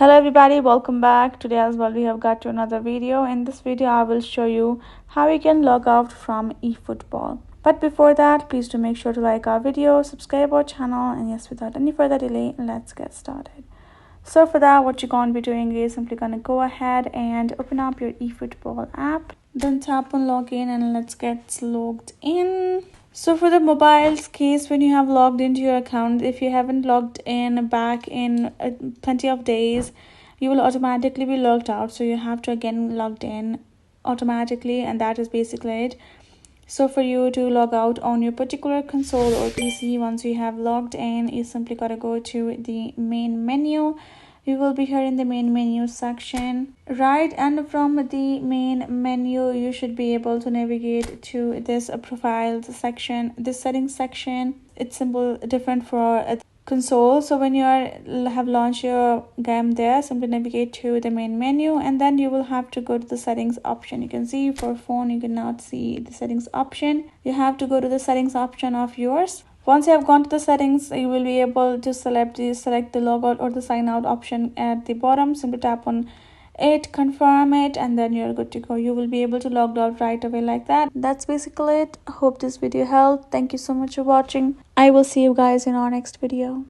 Hello everybody, welcome back. Today as well we have got to another video. In this video I will show you how you can log out from eFootball. But before that, please do make sure to like our video, subscribe our channel, and yes, without any further delay, let's get started. So for that, what you're going to be doing is simply going to go ahead and open up your eFootball app, then tap on login and let's get logged in. So for the mobile's case, when you have logged into your account, if you haven't logged in back in plenty of days, you will automatically be logged out. So you have to again logged in automatically, and that is basically it. So for you to log out on your particular console or PC, once you have logged in, you simply gotta go to the main menu. You will be here in the main menu section, right? And from the main menu, you should be able to navigate to this profiles section, this settings section. It's simple, different for a console. So when you have launched your game there, simply navigate to the main menu, and then you will have to go to the settings option. You can see for phone you cannot see the settings option. You have to go to the settings option of yours. Once you have gone to the settings, you will be able to select the logout or the sign out option at the bottom. Simply tap on it, confirm it, and then you're good to go. You will be able to log out right away like that. That's basically it. Hope this video helped. Thank you so much for watching. I will see you guys in our next video.